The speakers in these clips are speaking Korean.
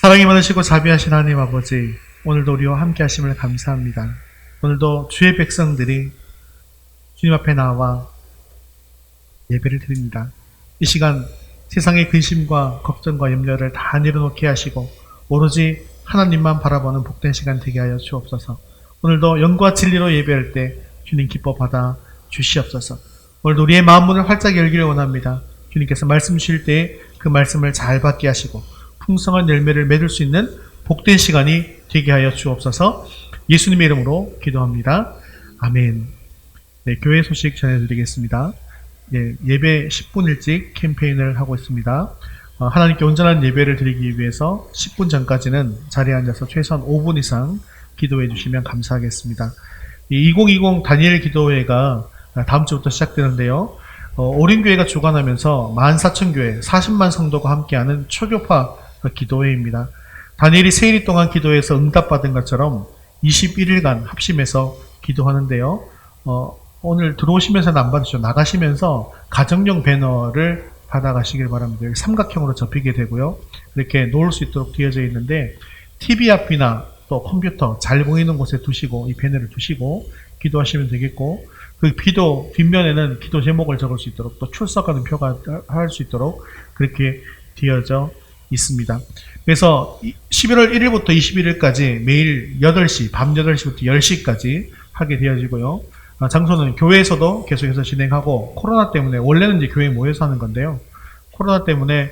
사랑이 많으시고 자비하신 하나님 아버지, 오늘도 우리와 함께 하심을 감사합니다. 오늘도 주의 백성들이 주님 앞에 나와 예배를 드립니다. 이 시간 세상의 근심과 걱정과 염려를 다 내려놓게 하시고 오로지 하나님만 바라보는 복된 시간 되게 하여 주옵소서. 오늘도 영과 진리로 예배할 때 주님 기뻐 받아 주시옵소서. 오늘도 우리의 마음문을 활짝 열기를 원합니다. 주님께서 말씀 주실 때 그 말씀을 잘 받게 하시고 풍성한 열매를 맺을 수 있는 복된 시간이 되게 하여 주옵소서. 예수님의 이름으로 기도합니다. 아멘. 네, 교회 소식 전해드리겠습니다. 예배 10분 일찍 캠페인을 하고 있습니다. 하나님께 온전한 예배를 드리기 위해서 10분 전까지는 자리에 앉아서 최소한 5분 이상 기도해 주시면 감사하겠습니다. 2020 다니엘 기도회가 다음 주부터 시작되는데요. 오림교회가 주관하면서 14,000교회 40만 성도가 함께하는 초교파 기도회입니다. 다니엘이 세일 동안 기도해서 응답받은 것처럼 21일간 합심해서 기도하는데요. 오늘 들어오시면서는 안 받으시죠. 나가시면서 가정용 배너를 받아가시길 바랍니다. 삼각형으로 접히게 되고요. 이렇게 놓을 수 있도록 되어져 있는데 TV 앞이나 또 컴퓨터 잘 보이는 곳에 두시고 이 배너를 두시고 기도하시면 되겠고, 그 기도 뒷면에는 기도 제목을 적을 수 있도록 또 출석하는 표가 할 수 있도록 그렇게 되어져 있습니다. 그래서 11월 1일부터 21일까지 매일 8시, 밤 8시부터 10시까지 하게 되어지고요. 장소는 교회에서도 계속해서 진행하고, 코로나 때문에 원래는 이제 교회에 모여서 하는 건데요. 코로나 때문에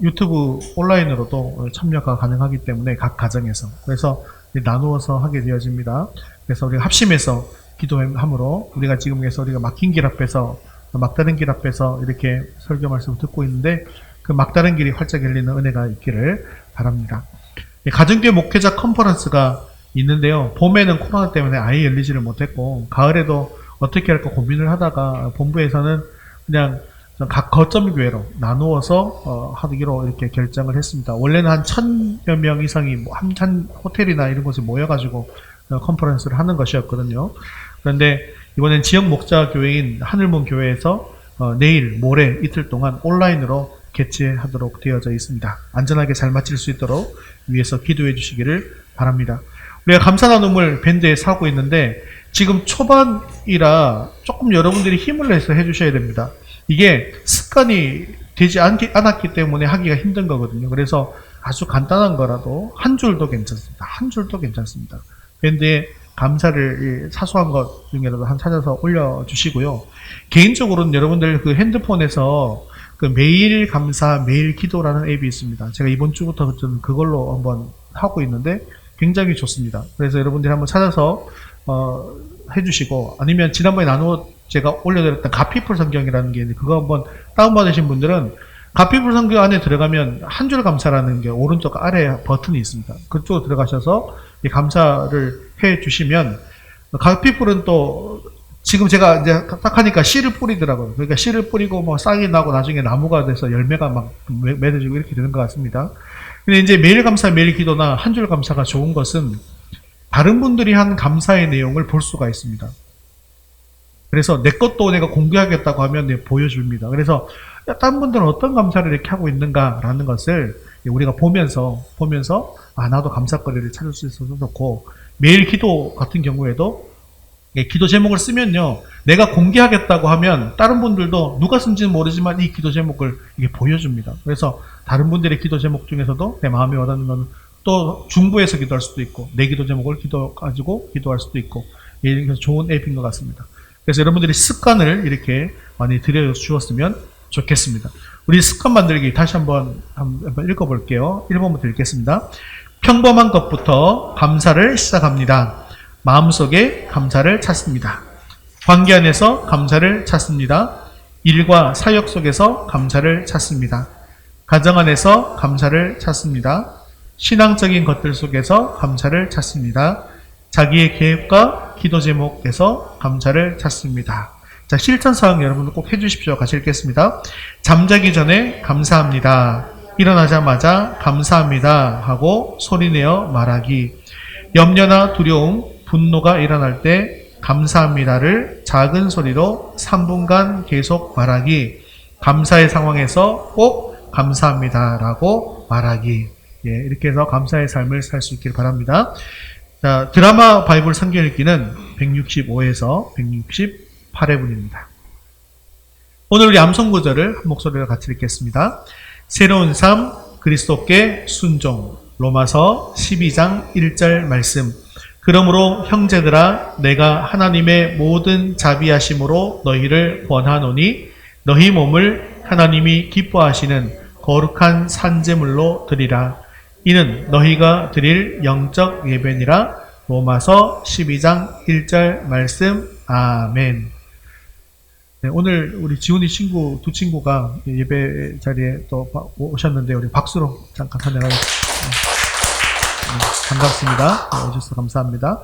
유튜브 온라인으로도 참여가 가능하기 때문에 각 가정에서 그래서 나누어서 하게 되어집니다. 그래서 우리가 합심해서 기도함으로 우리가 지금에서 우리가 막힌 길 앞에서, 막다른 길 앞에서 이렇게 설교 말씀을 듣고 있는데 그 막다른 길이 활짝 열리는 은혜가 있기를 바랍니다. 가정교회 목회자 컨퍼런스가 있는데요. 봄에는 코로나 때문에 아예 열리지를 못했고, 가을에도 어떻게 할까 고민을 하다가 본부에서는 그냥 각 거점 교회로 나누어서 하기로 이렇게 결정을 했습니다. 원래는 한 1,000여 명 이상이 한 호텔이나 이런 곳에 모여가지고 컨퍼런스를 하는 것이었거든요. 그런데 이번엔 지역 목자 교회인 하늘문 교회에서 내일, 모레 이틀 동안 온라인으로 개최하도록 되어져 있습니다. 안전하게 잘 마칠 수 있도록 위해서 기도해 주시기를 바랍니다. 우리가 감사 나눔을 밴드에서 하고 있는데 지금 초반이라 조금 여러분들이 힘을 내서 해주셔야 됩니다. 이게 습관이 되지 않았기 때문에 하기가 힘든 거거든요. 그래서 아주 간단한 거라도 한 줄도 괜찮습니다. 한 줄도 괜찮습니다. 밴드에 감사를 사소한 것 중에라도 한 찾아서 올려주시고요. 개인적으로는 여러분들 그 핸드폰에서 그 매일 감사, 매일 기도라는 앱이 있습니다. 제가 이번 주부터 좀 그걸로 한번 하고 있는데 굉장히 좋습니다. 그래서 여러분들이 한번 찾아서 해주시고, 아니면 지난번에 제가 올려드렸던 가피풀 성경이라는 게 있는데 그거 한번 다운받으신 분들은 가피풀 성경 안에 들어가면 한 줄 감사라는 게 오른쪽 아래 버튼이 있습니다. 그쪽으로 들어가셔서 이 감사를 해 주시면, 가피풀은 또 지금 제가 이제 딱 하니까 씨를 뿌리더라고요. 그러니까 씨를 뿌리고 뭐 싹이 나고 나중에 나무가 돼서 열매가 막 맺어지고 이렇게 되는 것 같습니다. 근데 이제 매일 감사, 매일 기도나 한 줄 감사가 좋은 것은 다른 분들이 한 감사의 내용을 볼 수가 있습니다. 그래서 내 것도 내가 공개하겠다고 하면 보여줍니다. 그래서 다른 분들은 어떤 감사를 이렇게 하고 있는가라는 것을 우리가 보면서 나도 감사거리를 찾을 수 있어서 좋고, 매일 기도 같은 경우에도 기도 제목을 쓰면요, 내가 공개하겠다고 하면 다른 분들도 누가 쓴지는 모르지만 이 기도 제목을 이게 보여줍니다. 그래서 다른 분들의 기도 제목 중에서도 내 마음에 와닿는 건 또 중부에서 기도할 수도 있고, 내 기도 제목을 가지고 기도할 수도 있고, 이렇게 좋은 앱인 것 같습니다. 그래서 여러분들이 습관을 이렇게 많이 들여주었으면 좋겠습니다. 우리 습관 만들기 다시 한번 읽어볼게요. 1번부터 읽겠습니다. 평범한 것부터 감사를 시작합니다. 마음속에 감사를 찾습니다. 관계 안에서 감사를 찾습니다. 일과 사역 속에서 감사를 찾습니다. 가정 안에서 감사를 찾습니다. 신앙적인 것들 속에서 감사를 찾습니다. 자기의 계획과 기도 제목에서 감사를 찾습니다. 자, 실천사항 여러분들 꼭 해주십시오. 같이 읽겠습니다. 잠자기 전에 감사합니다. 일어나자마자 감사합니다 하고 소리내어 말하기. 염려나 두려움, 분노가 일어날 때 감사합니다를 작은 소리로 3분간 계속 말하기. 감사의 상황에서 꼭 감사합니다라고 말하기. 예, 이렇게 해서 감사의 삶을 살 수 있기를 바랍니다. 자, 드라마 바이블 성경 읽기는 165에서 168회분입니다. 오늘 우리 암송 구절을 한 목소리로 같이 읽겠습니다. 새로운 삶, 그리스도께 순종. 로마서 12장 1절 말씀. 그러므로 형제들아, 내가 하나님의 모든 자비하심으로 너희를 권하노니 너희 몸을 하나님이 기뻐하시는 거룩한 산제물로 드리라. 이는 너희가 드릴 영적 예배니라. 로마서 12장 1절 말씀. 아멘. 네, 오늘 우리 지훈이 친구 두 친구가 예배 자리에 또 오셨는데 우리 박수로 잠깐 환영하겠습니다. 반갑습니다. 네, 오셔서 감사합니다.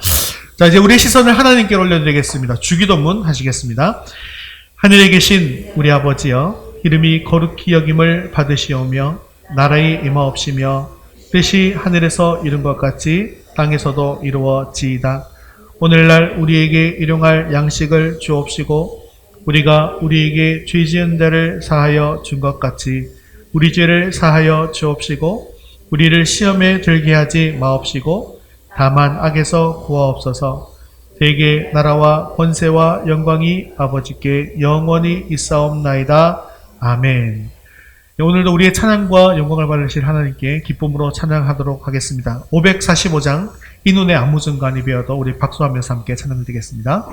자, 이제 우리의 시선을 하나님께 올려드리겠습니다. 주기도문 하시겠습니다. 하늘에 계신 우리 아버지여, 이름이 거룩히 여김을 받으시오며 나라의 임하옵시며 뜻이 하늘에서 이룬 것 같이 땅에서도 이루어지이다. 오늘날 우리에게 일용할 양식을 주옵시고 우리가 우리에게 죄 지은 데를 사하여 준 것 같이 우리 죄를 사하여 주옵시고 우리를 시험에 들게 하지 마옵시고 다만 악에서 구하옵소서. 대개 나라와 권세와 영광이 아버지께 영원히 있사옵나이다. 아멘. 오늘도 우리의 찬양과 영광을 받으실 하나님께 기쁨으로 찬양하도록 하겠습니다. 545장 이 눈에 아무 증거아니 배어도 우리 박수하면서 함께 찬양을 드리겠습니다.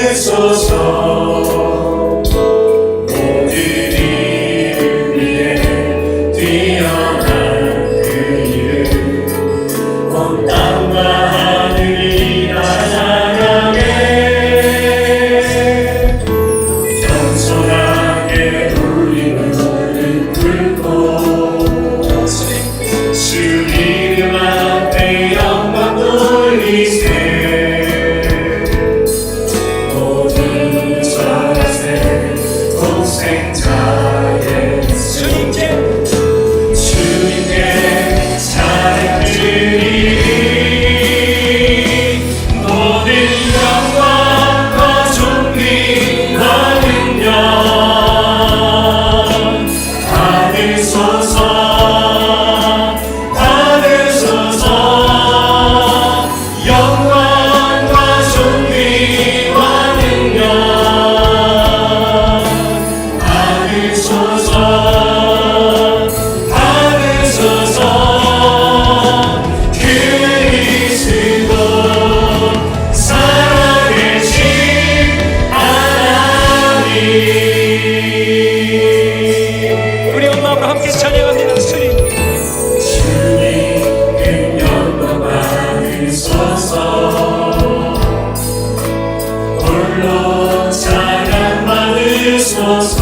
받으소서. 모든 이름 위에 뛰어난 그 이름 온 땅과 하늘이 다 찬양해. 겸손하게 우리 무릎 꿇고 주 이름 앞에 영광 돌리세. 모든 자세 공생자의 주님께 찬양드리리. 모든 영광과 존귀와 능력 받으소서. 받으소서. 영광과 존귀와 능력 받으소서. 받으소서. 그리스도 살아계신 하나님. 우리 온 마음으로 함께 찬양합니다. 주님 주님 영광 받으소서. 홀로 찬양 받으소서.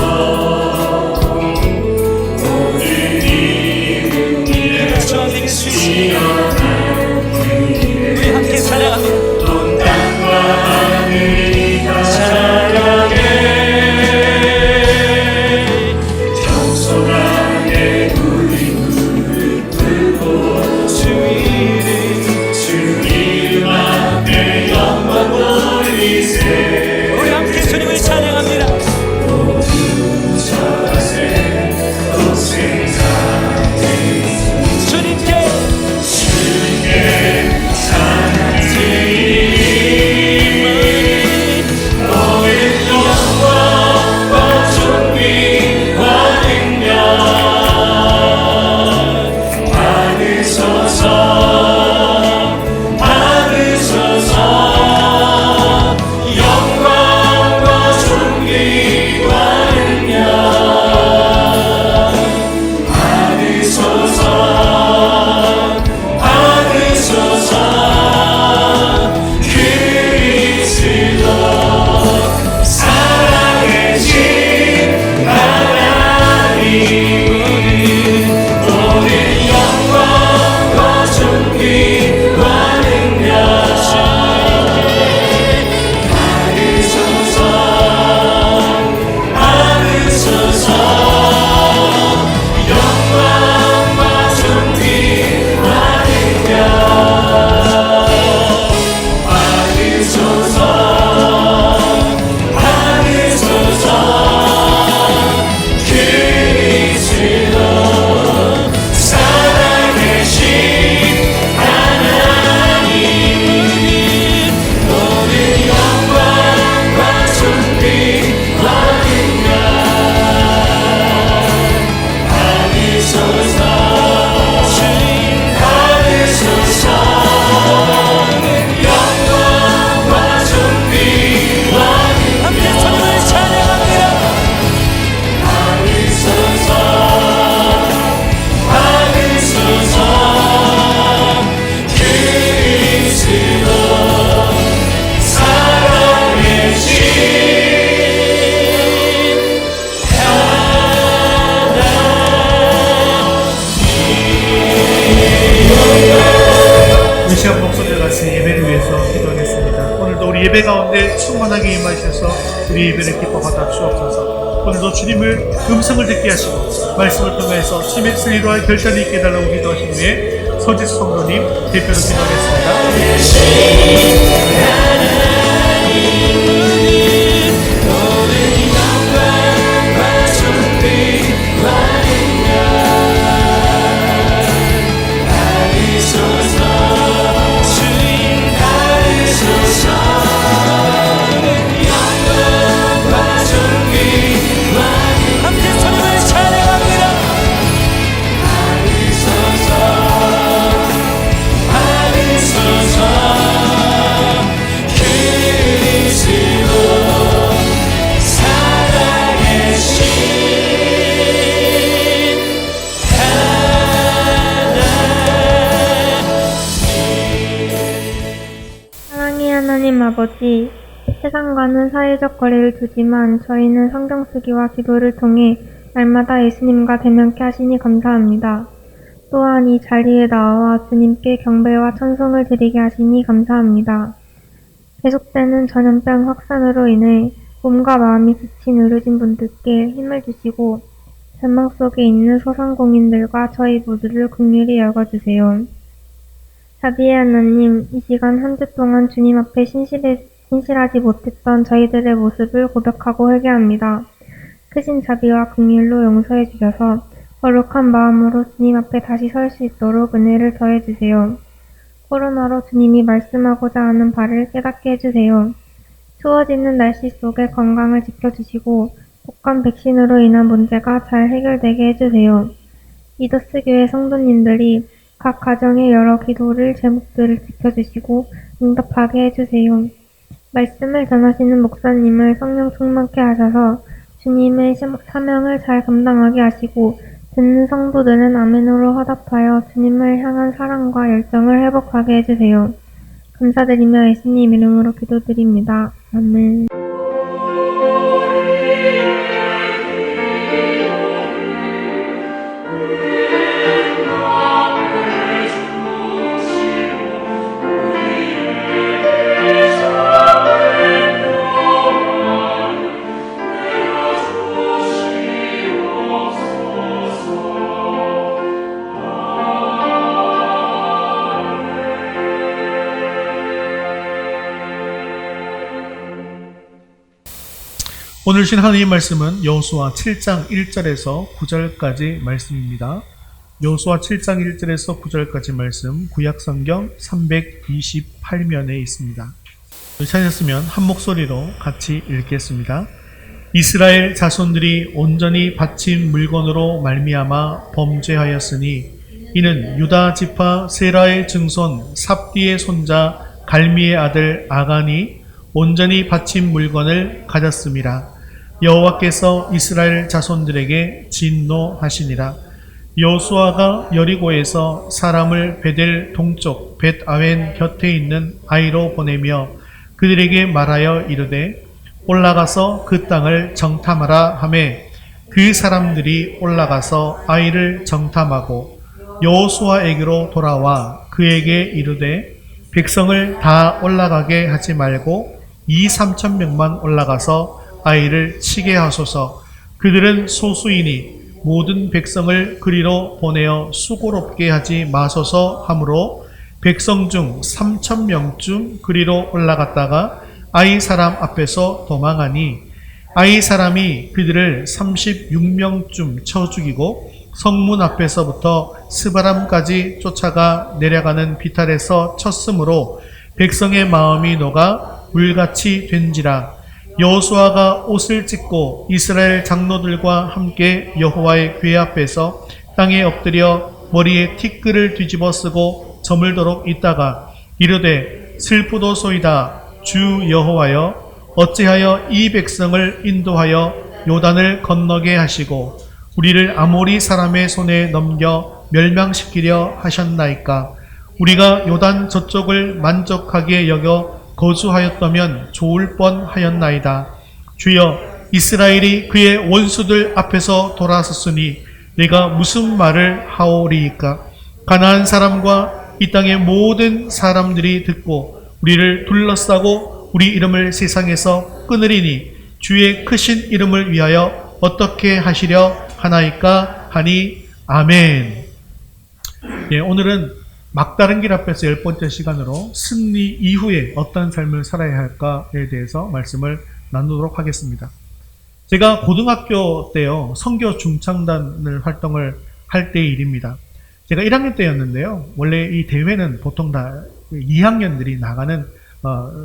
모든 이름 위에 뛰어난 우리 함께 찬양합니다. 온 땅과 하늘이 다 찬양해. 겸손하게 우리 무릎 꿇고 주 이름 앞에 영광 돌리세. 우리 함께 주님을 찬양합니다. 모든 자세 공생자의 주님께 주님께 찬양드리리. 너의 영광과 존귀와 능력 받으소서. 받으소서. 영광과 존귀와 능력 받으소서. 받으소서. 그리스도 살아계신 하나님. 모든 영광과 존귀와 능력 받으소서. 받으소서. 영광과 존귀와 능력 받으소서. 받으소서. 그리스도 살아계신 하나님. 모든 영광과 존귀와 능력 받으소서. 받으소서. 영광과 존귀와 함께 주님을 찬양합니다. 받으소서. 받으소서. 그리스도 살아계신 이 시간 목소리를 같이 예배를 위해서 기도하겠습니다. 오늘도 우리 예배 가운데 충만하게 임하셔서 우리 예배를 기뻐 받아 주옵소서. 오늘도 주님을 음성을 듣게 하시고 말씀을 통해서 주님의 뜻을 이루할 결단이 있게 해달라고 기도하신 후에 서지수 성도님 대표로 기도하겠습니다. 받으소서. 하나님 아버지, 세상과는 사회적 거리를 두지만 저희는 성경 쓰기와 기도를 통해 날마다 예수님과 대면케 하시니 감사합니다. 또한 이 자리에 나와 주님께 경배와 찬송을 드리게 하시니 감사합니다. 계속되는 전염병 확산으로 인해 몸과 마음이 지친 의료진 분들께 힘을 주시고 절망 속에 있는 소상공인들과 저희 모두를 긍휼히 여겨주세요. 자비의 하나님, 이 시간 한 주 동안 주님 앞에 신실하지 못했던 저희들의 모습을 고백하고 회개합니다. 크신 자비와 긍휼로 용서해 주셔서 거룩한 마음으로 주님 앞에 다시 설 수 있도록 은혜를 더해 주세요. 코로나로 주님이 말씀하고자 하는 바를 깨닫게 해주세요. 추워지는 날씨 속에 건강을 지켜주시고 독감 백신으로 인한 문제가 잘 해결되게 해주세요. 이더스 교회 성도님들이 각 가정의 여러 기도를 제목들을 지켜주시고 응답하게 해주세요. 말씀을 전하시는 목사님을 성령 충만케 하셔서 주님의 사명을 잘 감당하게 하시고 듣는 성도들은 아멘으로 화답하여 주님을 향한 사랑과 열정을 회복하게 해주세요. 감사드리며 예수님 이름으로 기도드립니다. 아멘. 오늘 주신 하나님 말씀은 여호수아 7장 1절에서 9절까지 말씀입니다. 여호수아 7장 1절에서 9절까지 말씀 구약성경 328면에 있습니다. 찾으셨으면 한 목소리로 같이 읽겠습니다. 이스라엘 자손들이 온전히 바친 물건으로 말미암아 범죄하였으니 이는 유다 지파 세라의 증손 삽디의 손자 갈미의 아들 아간이 온전히 바친 물건을 가졌음이라. 여호와께서 이스라엘 자손들에게 진노하시니라. 여호수아가 여리고에서 사람을 베델 동쪽 벳아웬 곁에 있는 아이로 보내며 그들에게 말하여 이르되 올라가서 그 땅을 정탐하라 하매 그 사람들이 올라가서 아이를 정탐하고 여호수아에게로 돌아와 그에게 이르되 백성을 다 올라가게 하지 말고 2-3천 명만 올라가서 아이를 치게 하소서. 그들은 소수이니 모든 백성을 그리로 보내어 수고롭게 하지 마소서 하므로 백성 중 3,000명쯤 그리로 올라갔다가 아이 사람 앞에서 도망하니 아이 사람이 그들을 36명쯤 쳐 죽이고 성문 앞에서부터 스바람까지 쫓아가 내려가는 비탈에서 쳤으므로 백성의 마음이 녹아 물같이 된지라. 여호수아가 옷을 찢고 이스라엘 장로들과 함께 여호와의 궤 앞에서 땅에 엎드려 머리에 티끌을 뒤집어 쓰고 저물도록 있다가 이르되 슬프도소이다. 주 여호와여 어찌하여 이 백성을 인도하여 요단을 건너게 하시고 우리를 아모리 사람의 손에 넘겨 멸망시키려 하셨나이까. 우리가 요단 저쪽을 만족하게 여겨 거주하였다면 좋을 뻔하였나이다. 주여 이스라엘이 그의 원수들 앞에서 돌아섰으니 내가 무슨 말을 하오리이까. 가나안 사람과 이 땅의 모든 사람들이 듣고 우리를 둘러싸고 우리 이름을 세상에서 끊으리니 주의 크신 이름을 위하여 어떻게 하시려 하나이까 하니 아멘. 오늘은 막다른 길 앞에서 10번째 시간으로 승리 이후에 어떤 삶을 살아야 할까에 대해서 말씀을 나누도록 하겠습니다. 제가 고등학교 때요, 선교 중창단을 활동을 할 때의 일입니다. 제가 1학년 때였는데요. 원래 이 대회는 보통 다 2학년들이 나가는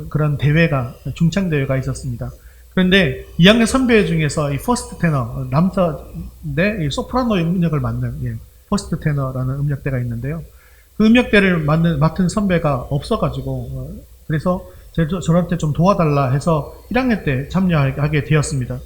그런 대회가, 중창대회가 있었습니다. 그런데 2학년 선배 중에서 이 퍼스트 테너, 남자인데 소프라노 음역을 맡는 퍼스트 테너라는 음역대가 있는데요. 그 음역대를 맡은 선배가 없어가지고 그래서 저한테 좀 도와달라 해서 1학년 때 참여하게 되었습니다.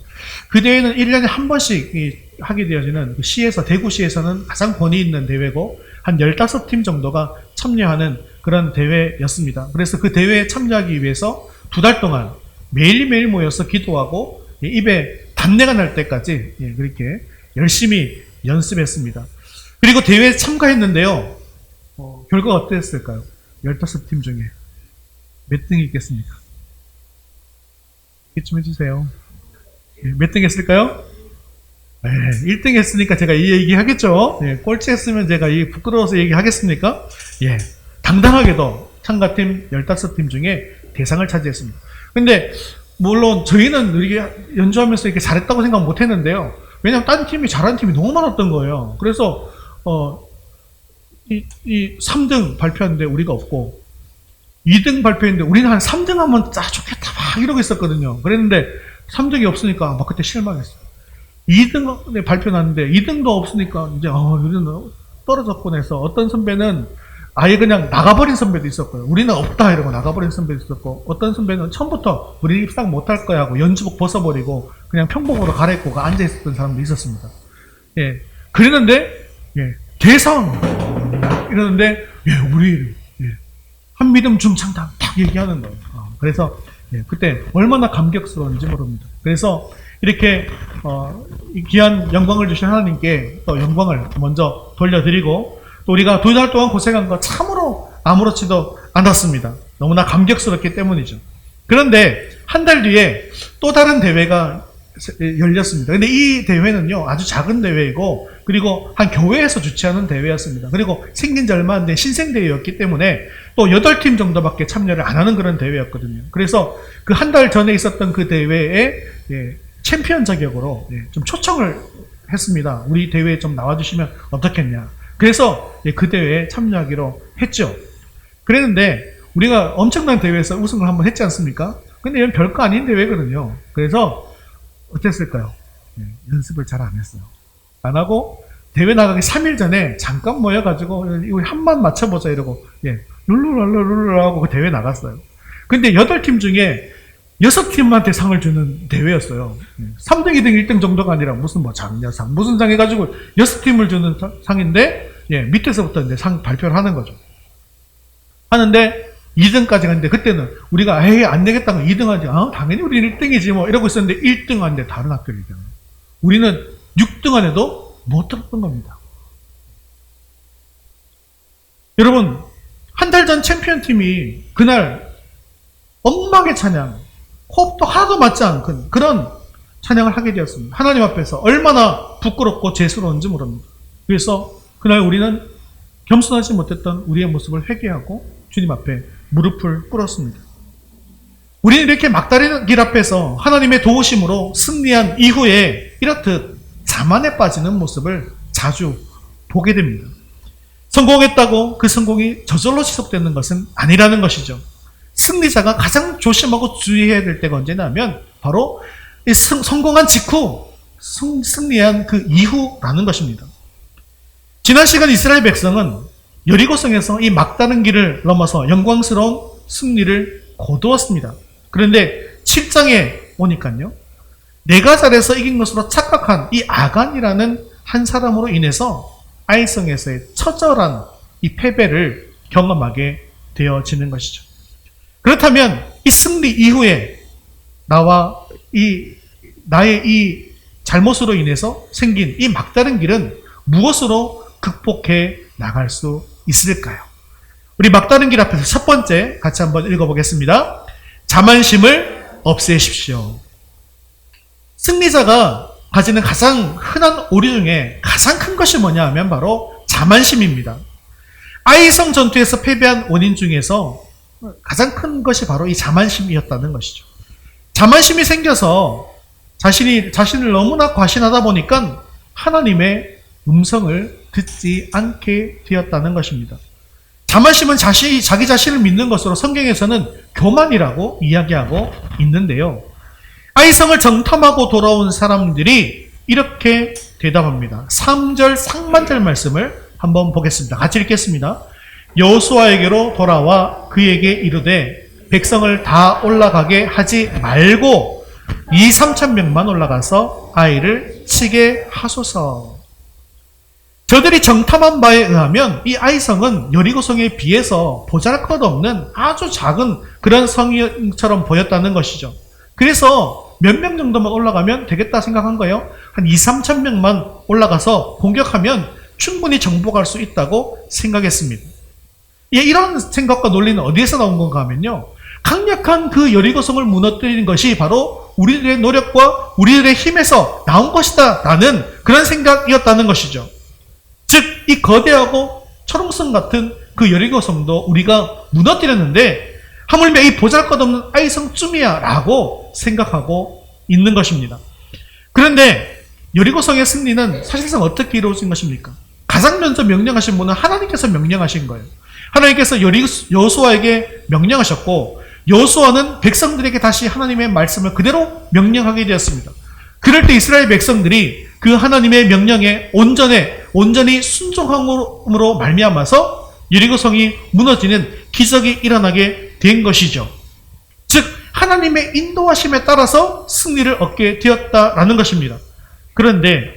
그 대회는 1년에 한 번씩 하게 되어지는 시에서, 대구시에서는 가장 권위 있는 대회고 한 15팀 정도가 참여하는 그런 대회였습니다. 그래서 그 대회에 참여하기 위해서 2달 동안 매일매일 모여서 기도하고 입에 단내가 날 때까지 그렇게 열심히 연습했습니다. 그리고 대회에 참가했는데요. 결과가 어땠을까요? 15팀 중에 몇 등이 있겠습니까? 얘기 좀 해주세요. 몇 등 했을까요? 1등 했으니까 제가 이 얘기 하겠죠. 꼴찌 했으면 제가 부끄러워서 얘기하겠습니까? 당당하게도 참가팀 15팀 중에 대상을 차지했습니다. 근데 물론 저희는 이렇게 연주하면서 이렇게 잘했다고 생각 못 했는데요. 왜냐면 딴 팀이 잘하는 팀이 너무 많았던 거예요. 그래서 이 3등 발표하는데 우리가 없고 2등 발표했는데 우리는 한 3등 하면 좋겠다 막 이러고 있었거든요. 그랬는데 3등이 없으니까 막 그때 실망했어요. 2등에 발표 났는데 2등도 없으니까 이제 우리는 떨어졌고 해서 어떤 선배는 아예 그냥 나가버린 선배도 있었고요. 우리는 없다 이러고 나가버린 선배도 있었고, 어떤 선배는 처음부터 우리 입상 못할 거야 하고 연주복 벗어버리고 그냥 평범으로 갈아입고 앉아있었던 사람도 있었습니다. 그랬는데 대상 이러는데 우리 한미름 중창단 딱 얘기하는 거예요. 그래서 그때 얼마나 감격스러운지 모릅니다. 그래서 이렇게 이 귀한 영광을 주신 하나님께 또 영광을 먼저 돌려드리고, 또 우리가 2달 동안 고생한 거 참으로 아무렇지도 않았습니다. 너무나 감격스럽기 때문이죠. 그런데 한 달 뒤에 또 다른 대회가 열렸습니다. 근데 이 대회는요, 아주 작은 대회이고, 그리고 한 교회에서 주최하는 대회였습니다. 그리고 생긴 지 얼마 안 된 신생대회였기 때문에 또 8팀 정도밖에 참여를 안 하는 그런 대회였거든요. 그래서 그 한 달 전에 있었던 그 대회에 챔피언 자격으로 좀 초청을 했습니다. 우리 대회에 좀 나와주시면 어떻겠냐. 그래서 그 대회에 참여하기로 했죠. 그랬는데 우리가 엄청난 대회에서 우승을 한번 했지 않습니까? 근데 이건 별거 아닌 대회거든요. 그래서 어땠을까요? 연습을 잘 안 했어요. 안 하고 대회 나가기 3일 전에 잠깐 모여가지고 우리 한만 맞춰보자 이러고 룰루랄루랄루 하고 그 대회 나갔어요. 근데 8팀 중에 6팀한테 상을 주는 대회였어요. 3등, 2등, 1등 정도가 아니라 무슨 장려상, 무슨 상 해가지고 6팀을 주는 상인데, 밑에서부터 이제 상 발표를 하는 거죠. 하는데 2등까지 갔는데, 그때는 우리가 안 되겠다고 2등 하지, 당연히 우리는 1등이지 뭐 이러고 있었는데 1등 하는데 다른 학교이잖아요. 우리는 6등 안에도 못 들었던 겁니다. 여러분, 한 달 전 챔피언 팀이 그날 엉망의 찬양, 호흡도 하나도 맞지 않은 그런 찬양을 하게 되었습니다. 하나님 앞에서 얼마나 부끄럽고 죄스러운지 모릅니다. 그래서 그날 우리는 겸손하지 못했던 우리의 모습을 회개하고 주님 앞에 무릎을 꿇었습니다. 우리는 이렇게 막다른 길 앞에서 하나님의 도우심으로 승리한 이후에 이렇듯 자만에 빠지는 모습을 자주 보게 됩니다. 성공했다고 그 성공이 저절로 지속되는 것은 아니라는 것이죠. 승리자가 가장 조심하고 주의해야 될 때가 언제냐면 바로 이 성공한 직후 승리한 그 이후라는 것입니다. 지난 시간 이스라엘 백성은 여리고성에서 이 막다른 길을 넘어서 영광스러운 승리를 거두었습니다. 그런데 7장에 오니까요, 내가 잘해서 이긴 것으로 착각한 이 아간이라는 한 사람으로 인해서 아이성에서의 처절한 이 패배를 경험하게 되어지는 것이죠. 그렇다면 이 승리 이후에 나의 이 잘못으로 인해서 생긴 이 막다른 길은 무엇으로 극복해 나갈 수 있을까요? 우리 막다른 길 앞에서 첫 번째 같이 한번 읽어보겠습니다. 자만심을 없애십시오. 승리자가 가지는 가장 흔한 오류 중에 가장 큰 것이 뭐냐 하면 바로 자만심입니다. 아이성 전투에서 패배한 원인 중에서 가장 큰 것이 바로 이 자만심이었다는 것이죠. 자만심이 생겨서 자신을 너무나 과신하다 보니까 하나님의 음성을 듣지 않게 되었다는 것입니다. 자만심은 자기 자신을 믿는 것으로 성경에서는 교만이라고 이야기하고 있는데요. 아이성을 정탐하고 돌아온 사람들이 이렇게 대답합니다. 3절 상반절 말씀을 한번 보겠습니다. 같이 읽겠습니다. 여호수아에게로 돌아와 그에게 이르되 백성을 다 올라가게 하지 말고 2,000~3,000명만 올라가서 아이를 치게 하소서. 저들이 정탐한 바에 의하면 이 아이성은 여리고성에 비해서 보잘것없는 아주 작은 그런 성처럼 보였다는 것이죠. 그래서 몇 명 정도만 올라가면 되겠다 생각한 거예요. 한 2, 3천 명만 올라가서 공격하면 충분히 정복할 수 있다고 생각했습니다. 예, 이런 생각과 논리는 어디에서 나온 건가 하면요. 강력한 그 여리고성을 무너뜨리는 것이 바로 우리들의 노력과 우리들의 힘에서 나온 것이다 라는 그런 생각이었다는 것이죠. 즉, 이 거대하고 초롱성 같은 그 여리고성도 우리가 무너뜨렸는데 하물며 이 보잘것없는 아이성쯤이야 라고 생각하고 있는 것입니다. 그런데 여리고성의 승리는 사실상 어떻게 이루어진 것입니까? 가장 먼저 명령하신 분은 하나님께서 명령하신 거예요. 하나님께서 여호수아에게 명령하셨고 여호수아는 백성들에게 다시 하나님의 말씀을 그대로 명령하게 되었습니다. 그럴 때 이스라엘 백성들이 그 하나님의 명령에 온전히 순종함으로 말미암아서 여리고성이 무너지는 기적이 일어나게 된 것이죠. 즉 하나님의 인도하심에 따라서 승리를 얻게 되었다라는 것입니다. 그런데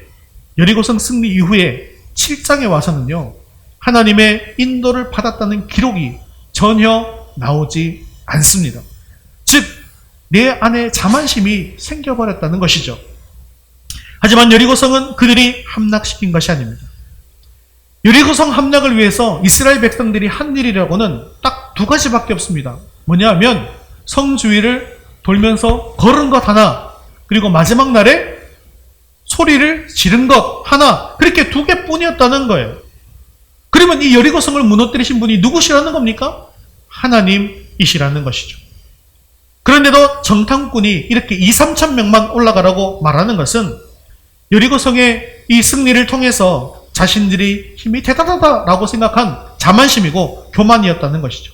여리고성 승리 이후에 7장에 와서는요. 하나님의 인도를 받았다는 기록이 전혀 나오지 않습니다. 즉 내 안에 자만심이 생겨버렸다는 것이죠. 하지만 여리고성은 그들이 함락시킨 것이 아닙니다. 여리고성 함락을 위해서 이스라엘 백성들이 한 일이라고는 딱 두 가지밖에 없습니다. 뭐냐 하면 성 주위를 돌면서 걸은 것 하나, 그리고 마지막 날에 소리를 지른 것 하나, 그렇게 두 개뿐이었다는 거예요. 그러면 이 여리고성을 무너뜨리신 분이 누구시라는 겁니까? 하나님이시라는 것이죠. 그런데도 정탐꾼이 이렇게 2, 3천 명만 올라가라고 말하는 것은 여리고성의 이 승리를 통해서 자신들이 힘이 대단하다라고 생각한 자만심이고 교만이었다는 것이죠.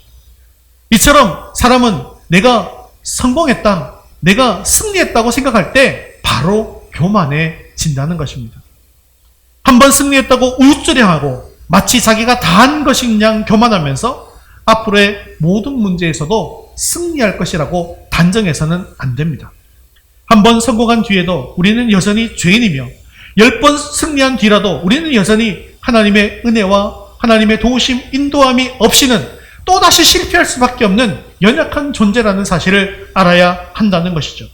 이처럼 사람은 내가 성공했다, 내가 승리했다고 생각할 때 바로 교만해진다는 것입니다. 한번 승리했다고 우쭐해하고 마치 자기가 다 한 것인 양 교만하면서 앞으로의 모든 문제에서도 승리할 것이라고 단정해서는 안 됩니다. 한번 성공한 뒤에도 우리는 여전히 죄인이며 10번 승리한 뒤라도 우리는 여전히 하나님의 은혜와 하나님의 도우심, 인도함이 없이는 또다시 실패할 수밖에 없는 연약한 존재라는 사실을 알아야 한다는 것이죠.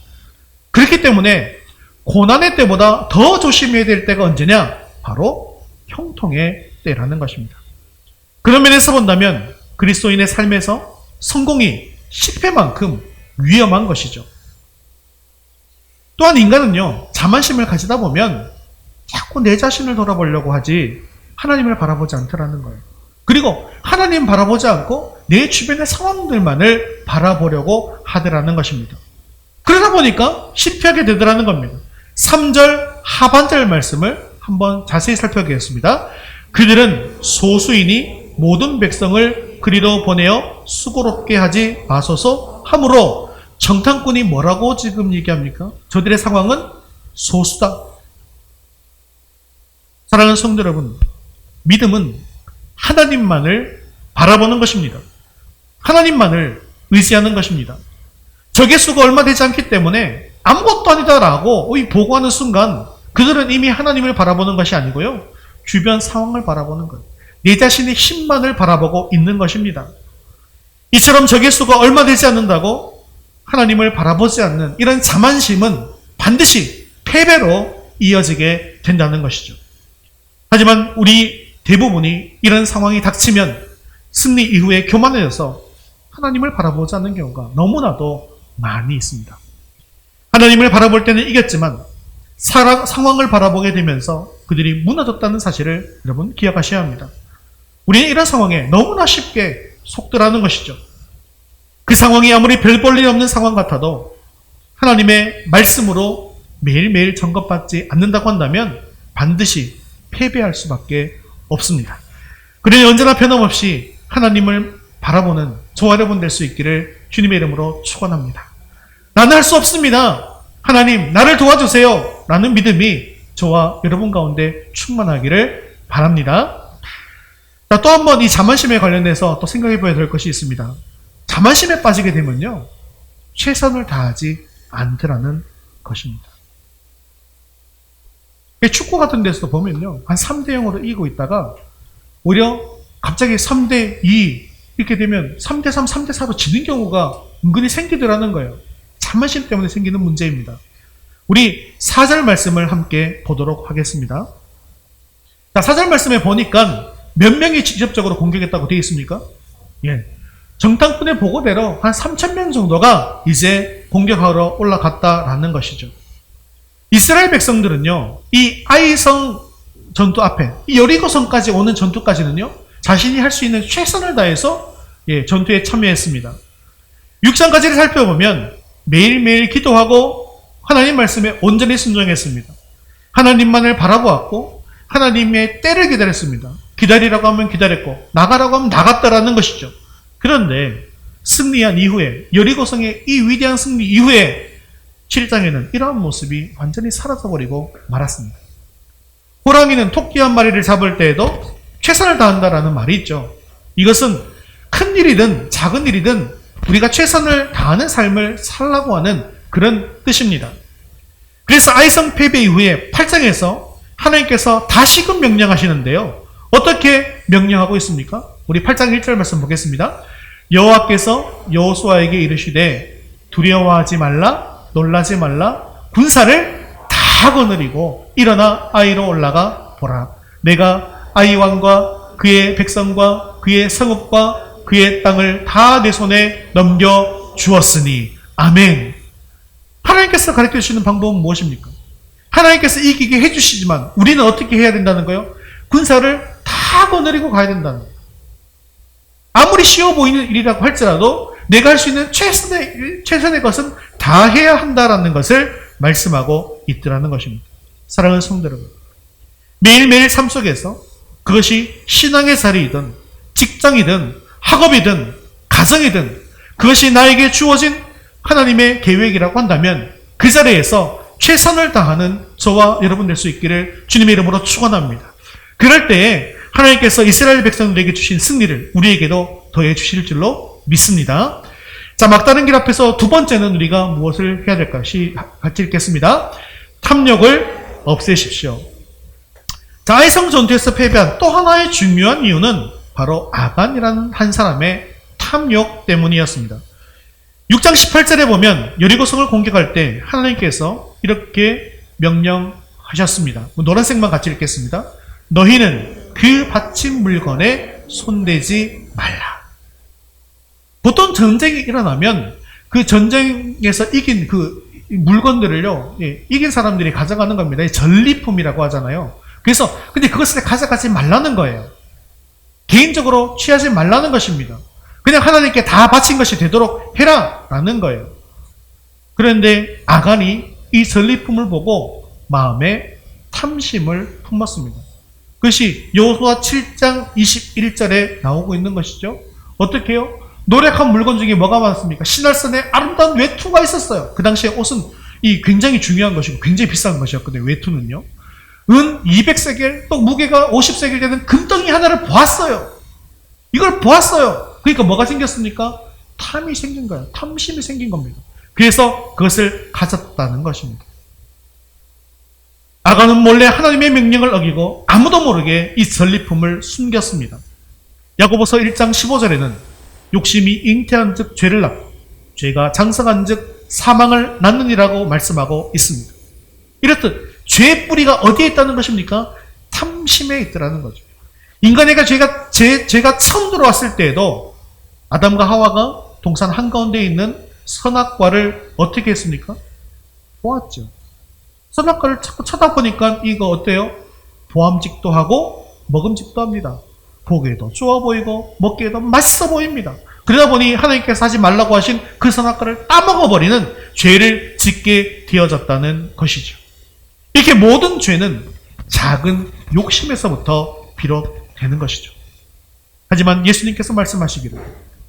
그렇기 때문에 고난의 때보다 더 조심해야 될 때가 언제냐? 바로 형통의 때라는 것입니다. 그런 면에서 본다면 그리스도인의 삶에서 성공이 실패만큼 위험한 것이죠. 또한 인간은요, 자만심을 가지다 보면 자꾸 내 자신을 돌아보려고 하지 하나님을 바라보지 않더라는 거예요. 그리고 하나님 바라보지 않고 내 주변의 상황들만을 바라보려고 하더라는 것입니다. 그러다 보니까 실패하게 되더라는 겁니다. 3절 하반절 말씀을 한번 자세히 살펴보겠습니다. 그들은 소수이니 모든 백성을 그리로 보내어 수고롭게 하지 마소서 하므로 정탐꾼이 뭐라고 지금 얘기합니까? 저들의 상황은 소수다. 사랑하는 성도 여러분, 믿음은 하나님만을 바라보는 것입니다. 하나님만을 의지하는 것입니다. 적의 수가 얼마 되지 않기 때문에 아무것도 아니다라고 보고하는 순간 그들은 이미 하나님을 바라보는 것이 아니고요. 주변 상황을 바라보는 것. 내 자신의 힘만을 바라보고 있는 것입니다. 이처럼 적의 수가 얼마 되지 않는다고 하나님을 바라보지 않는 이런 자만심은 반드시 패배로 이어지게 된다는 것이죠. 하지만 우리 대부분이 이런 상황이 닥치면 승리 이후에 교만해져서 하나님을 바라보지 않는 경우가 너무나도 많이 있습니다. 하나님을 바라볼 때는 이겼지만 상황을 바라보게 되면서 그들이 무너졌다는 사실을 여러분 기억하셔야 합니다. 우리는 이런 상황에 너무나 쉽게 속더라는 것이죠. 그 상황이 아무리 별 볼 일 없는 상황 같아도 하나님의 말씀으로 매일매일 점검받지 않는다고 한다면 반드시 패배할 수밖에 없습니다. 그러니 언제나 변함없이 하나님을 바라보는 저와 여러분 될 수 있기를 주님의 이름으로 축원합니다. 나는 할 수 없습니다. 하나님 나를 도와주세요. 라는 믿음이 저와 여러분 가운데 충만하기를 바랍니다. 자, 또 한 번 이 자만심에 관련해서 또 생각해 봐야 될 것이 있습니다. 자만심에 빠지게 되면요, 최선을 다하지 않더라는 것입니다. 축구 같은 데서도 보면요. 한 3대 0으로 이기고 있다가 오히려 갑자기 3대 2 이렇게 되면 3대 3, 3대 4로 지는 경우가 은근히 생기더라는 거예요. 자만심 때문에 생기는 문제입니다. 우리 4절 말씀을 함께 보도록 하겠습니다. 자, 4절 말씀에 보니까 몇 명이 직접적으로 공격했다고 되어 있습니까? 예. 정탐꾼의 보고대로 한 3,000명 정도가 이제 공격하러 올라갔다라는 것이죠. 이스라엘 백성들은요, 이 아이성 전투 앞에, 이 여리고성까지 오는 전투까지는요, 자신이 할 수 있는 최선을 다해서 전투에 참여했습니다. 6장까지를 살펴보면 매일매일 기도하고 하나님 말씀에 온전히 순종했습니다. 하나님만을 바라보았고 하나님의 때를 기다렸습니다. 기다리라고 하면 기다렸고 나가라고 하면 나갔다라는 것이죠. 그런데 승리한 이후에, 여리고성의 이 위대한 승리 이후에 7장에는 이러한 모습이 완전히 사라져버리고 말았습니다. 호랑이는 토끼 한 마리를 잡을 때에도 최선을 다한다라는 말이 있죠. 이것은 큰 일이든 작은 일이든 우리가 최선을 다하는 삶을 살라고 하는 그런 뜻입니다. 그래서 아이성 패배 이후에 8장에서 하나님께서 다시금 명령하시는데요. 어떻게 명령하고 있습니까? 우리 8장 1절 말씀 보겠습니다. 여호와께서 여호수아에게 이르시되 두려워하지 말라, 놀라지 말라, 군사를 다 거느리고 일어나 아이로 올라가 보라. 내가 아이 왕과 그의 백성과 그의 성읍과 그의 땅을 다 내 손에 넘겨 주었으니 아멘. 하나님께서 가르쳐 주시는 방법은 무엇입니까? 하나님께서 이기게 해주시지만 우리는 어떻게 해야 된다는 거예요? 군사를 다 거느리고 가야 된다는 거예요. 아무리 쉬워 보이는 일이라고 할지라도 내가 할 수 있는 최선의 것은 다 해야 한다라는 것을 말씀하고 있더라는 것입니다. 사랑하는 성도 여러분, 매일매일 삶 속에서 그것이 신앙의 자리이든 직장이든 학업이든 가정이든 그것이 나에게 주어진 하나님의 계획이라고 한다면 그 자리에서 최선을 다하는 저와 여러분 될 수 있기를 주님의 이름으로 축원합니다. 그럴 때에 하나님께서 이스라엘 백성들에게 주신 승리를 우리에게도 더해 주실 줄로 믿습니다. 자, 막다른 길 앞에서 두 번째는 우리가 무엇을 해야 될까? 같이 읽겠습니다. 탐욕을 없애십시오. 자, 아이성 전투에서 패배한 또 하나의 중요한 이유는 바로 아간이라는 한 사람의 탐욕 때문이었습니다. 6장 18절에 보면 여리고성을 공격할 때 하나님께서 이렇게 명령하셨습니다. 노란색만 같이 읽겠습니다. 너희는 그 바친 물건에 손대지 말라. 보통 전쟁이 일어나면 그 전쟁에서 이긴 그 물건들을요, 이긴 사람들이 가져가는 겁니다. 전리품이라고 하잖아요. 그래서 근데 그것을 가져가지 말라는 거예요. 개인적으로 취하지 말라는 것입니다. 그냥 하나님께 다 바친 것이 되도록 해라 라는 거예요. 그런데 아간이 이 전리품을 보고 마음에 탐심을 품었습니다. 그것이 여호수아 7장 21절에 나오고 있는 것이죠. 어떻게 해요? 노력한 물건 중에 뭐가 많습니까? 신할선에 아름다운 외투가 있었어요. 그 당시에 옷은 굉장히 중요한 것이고 굉장히 비싼 것이었거든요. 외투는요. 은 200세겔, 또 무게가 50세겔 되는 금덩이 하나를 보았어요. 이걸 보았어요. 그러니까 뭐가 생겼습니까? 탐이 생긴 거예요. 탐심이 생긴 겁니다. 그래서 그것을 가졌다는 것입니다. 아간은 몰래 하나님의 명령을 어기고 아무도 모르게 이 전리품을 숨겼습니다. 야고보서 1장 15절에는 욕심이 잉태한 즉 죄를 낳고 죄가 장성한 즉 사망을 낳느니라고 말씀하고 있습니다. 이렇듯 죄의 뿌리가 어디에 있다는 것입니까? 탐심에 있더라는 거죠. 인간에게 죄가 처음 들어왔을 때에도 아담과 하와가 동산 한가운데 있는 선악과를 어떻게 했습니까? 보았죠. 선악과를 자꾸 쳐다보니까 이거 어때요? 보암직도 하고 먹음직도 합니다. 보기에도 좋아 보이고 먹기에도 맛있어 보입니다. 그러다 보니 하나님께서 하지 말라고 하신 그 선악과를 따먹어버리는 죄를 짓게 되어졌다는 것이죠. 이렇게 모든 죄는 작은 욕심에서부터 비롯되는 것이죠. 하지만 예수님께서 말씀하시기를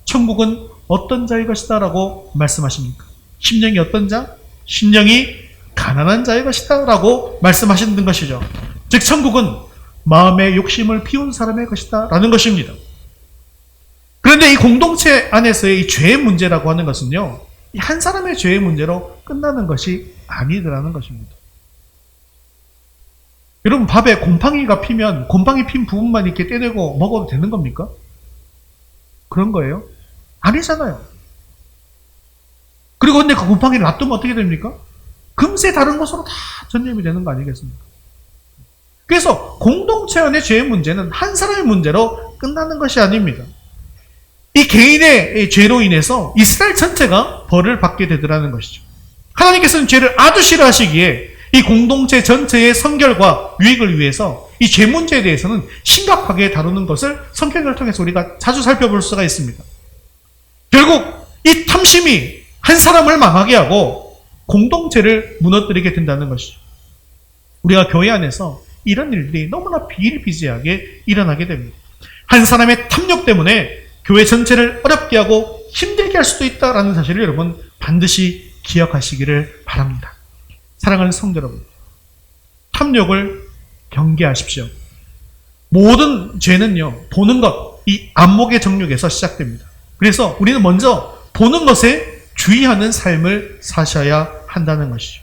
천국은 어떤 자의 것이다 라고 말씀하십니까? 심령이 어떤 자? 심령이 가난한 자의 것이다 라고 말씀하시는 것이죠. 즉 천국은 마음의 욕심을 피운 사람의 것이다 라는 것입니다. 그런데 이 공동체 안에서의 이 죄의 문제라고 하는 것은요, 한 사람의 죄의 문제로 끝나는 것이 아니더라는 것입니다. 여러분, 밥에 곰팡이가 피면 곰팡이 핀 부분만 이렇게 떼내고 먹어도 되는 겁니까? 그런 거예요? 아니잖아요. 그리고 근데 그 곰팡이를 놔두면 어떻게 됩니까? 금세 다른 곳으로 다 전염이 되는 거 아니겠습니까? 그래서 공동체 안의 죄의 문제는 한 사람의 문제로 끝나는 것이 아닙니다. 이 개인의 죄로 인해서 이스라엘 전체가 벌을 받게 되더라는 것이죠. 하나님께서는 죄를 아주 싫어하시기에 이 공동체 전체의 성결과 유익을 위해서 이 죄 문제에 대해서는 심각하게 다루는 것을 성경을 통해서 우리가 자주 살펴볼 수가 있습니다. 결국 이 탐심이 한 사람을 망하게 하고 공동체를 무너뜨리게 된다는 것이죠. 우리가 교회 안에서 이런 일들이 너무나 비일비재하게 일어나게 됩니다. 한 사람의 탐욕 때문에 교회 전체를 어렵게 하고 힘들게 할 수도 있다는 사실을 여러분 반드시 기억하시기를 바랍니다. 사랑하는 성도 여러분, 탐욕을 경계하십시오. 모든 죄는요, 보는 것, 이 안목의 정욕에서 시작됩니다. 그래서 우리는 먼저 보는 것에 주의하는 삶을 사셔야 한다는 것이죠.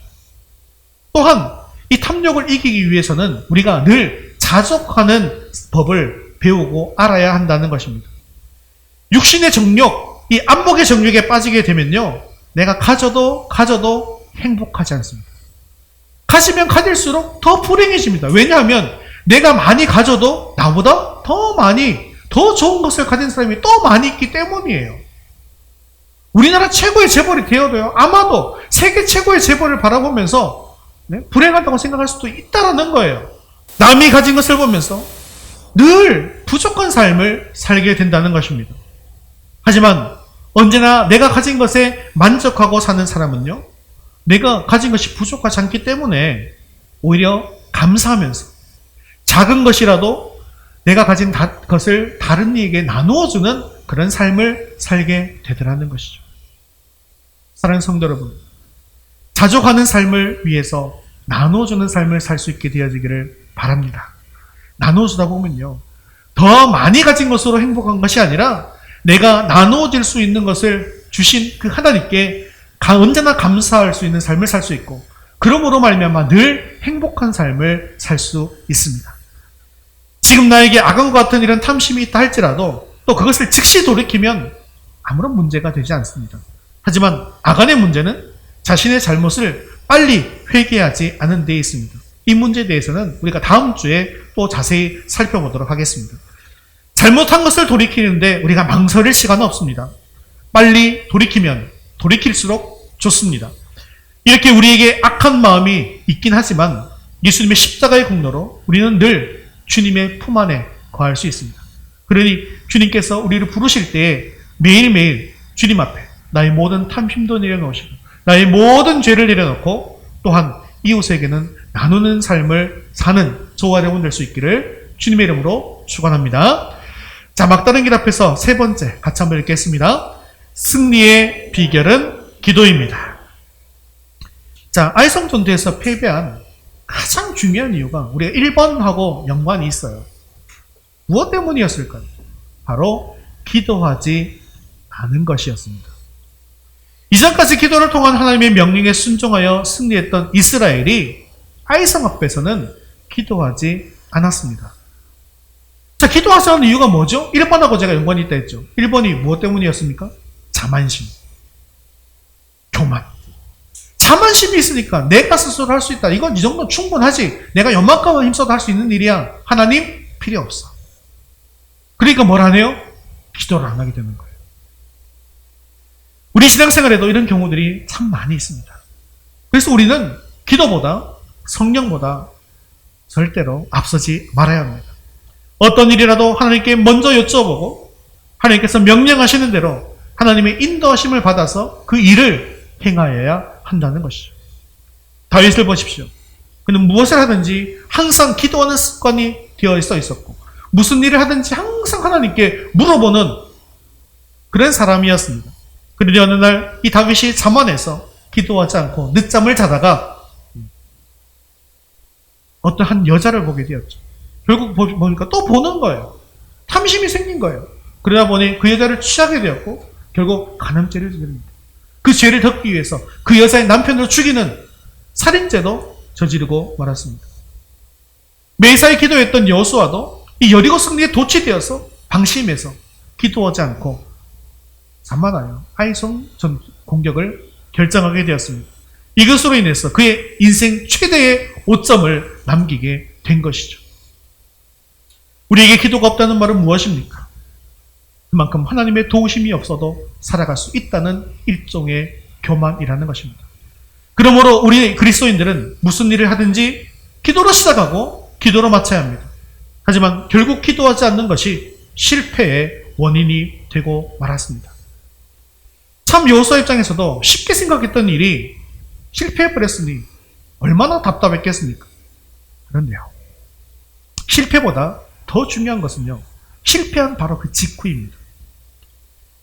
또한 이 탐욕을 이기기 위해서는 우리가 늘 자족하는 법을 배우고 알아야 한다는 것입니다. 육신의 정욕, 이 안목의 정욕에 빠지게 되면요, 내가 가져도 행복하지 않습니다. 가지면 가질수록 더 불행해집니다. 왜냐하면 내가 많이 가져도 나보다 더 좋은 것을 가진 사람이 또 많이 있기 때문이에요. 우리나라 최고의 재벌이 되어도요, 아마도 세계 최고의 재벌을 바라보면서 불행하다고 생각할 수도 있다라는 거예요. 남이 가진 것을 보면서 늘 부족한 삶을 살게 된다는 것입니다. 하지만 언제나 내가 가진 것에 만족하고 사는 사람은요, 내가 가진 것이 부족하지 않기 때문에 오히려 감사하면서 작은 것이라도 내가 가진 것을 다른 이에게 나누어주는 그런 삶을 살게 되더라는 것이죠. 사랑하는 성도 여러분, 자족하는 삶을 위해서 나누어주는 삶을 살 수 있게 되어지기를 바랍니다. 나누어주다 보면요, 더 많이 가진 것으로 행복한 것이 아니라 내가 나누어질 수 있는 것을 주신 그 하나님께 언제나 감사할 수 있는 삶을 살 수 있고, 그러므로 말미암아 늘 행복한 삶을 살 수 있습니다. 지금 나에게 악한과 같은 이런 탐심이 있다 할지라도 또 그것을 즉시 돌이키면 아무런 문제가 되지 않습니다. 하지만 악한의 문제는 자신의 잘못을 빨리 회개하지 않은 데에 있습니다. 이 문제에 대해서는 우리가 다음 주에 또 자세히 살펴보도록 하겠습니다. 잘못한 것을 돌이키는데 우리가 망설일 시간은 없습니다. 빨리 돌이키면 돌이킬수록 좋습니다. 이렇게 우리에게 악한 마음이 있긴 하지만 예수님의 십자가의 공로로 우리는 늘 주님의 품 안에 거할 수 있습니다. 그러니 주님께서 우리를 부르실 때에 매일매일 주님 앞에 나의 모든 탐심도 내려놓으시고 나의 모든 죄를 내려놓고 또한 이웃에게는 나누는 삶을 사는 저와 여러분 될 수 있기를 주님의 이름으로 축원합니다. 자, 막다른 길 앞에서 세 번째 같이 한번 읽겠습니다. 승리의 비결은 기도입니다. 자, 아이성 전투에서 패배한 가장 중요한 이유가 우리가 1번하고 연관이 있어요. 무엇 때문이었을까요? 바로 기도하지 않은 것이었습니다. 이전까지 기도를 통한 하나님의 명령에 순종하여 승리했던 이스라엘이 아이성 앞에서는 기도하지 않았습니다. 자, 기도하지 않은 이유가 뭐죠? 1번하고 제가 연관이 있다 했죠. 1번이 무엇 때문이었습니까? 자만심, 교만. 자만심이 있으니까 내가 스스로 할 수 있다. 이건 이 정도는 충분하지. 내가 요만큼은 힘써도 할 수 있는 일이야. 하나님 필요 없어. 그러니까 뭘 하네요? 기도를 안 하게 되는 거예요. 우리 신앙생활에도 이런 경우들이 참 많이 있습니다. 그래서 우리는 기도보다 성령보다 절대로 앞서지 말아야 합니다. 어떤 일이라도 하나님께 먼저 여쭤보고 하나님께서 명령하시는 대로 하나님의 인도하심을 받아서 그 일을 행하여야 한다는 것이죠. 다윗을 보십시오. 그는 무엇을 하든지 항상 기도하는 습관이 되어 있었고 무슨 일을 하든지 항상 하나님께 물어보는 그런 사람이었습니다. 그런데 어느 날 이 다윗이 잠안에서 기도하지 않고 늦잠을 자다가 어떤 한 여자를 보게 되었죠. 결국 보니까 또 보는 거예요. 탐심이 생긴 거예요. 그러다 보니 그 여자를 취하게 되었고 결국 간음죄를 저지릅니다. 그 죄를 덮기 위해서 그 여자의 남편을 죽이는 살인죄도 저지르고 말았습니다. 매사에 기도했던 여호수아도 이 여리고 승리에 도취되어서 방심해서 기도하지 않고 산만하여 아이성 전 공격을 결정하게 되었습니다. 이것으로 인해서 그의 인생 최대의 오점을 남기게 된 것이죠. 우리에게 기도가 없다는 말은 무엇입니까? 그만큼 하나님의 도우심이 없어도 살아갈 수 있다는 일종의 교만이라는 것입니다. 그러므로 우리 그리스도인들은 무슨 일을 하든지 기도로 시작하고 기도로 마쳐야 합니다. 하지만 결국 기도하지 않는 것이 실패의 원인이 되고 말았습니다. 참 여호수아 입장에서도 쉽게 생각했던 일이 실패해버렸으니 얼마나 답답했겠습니까? 그런데요, 실패보다 더 중요한 것은요, 실패한 바로 그 직후입니다.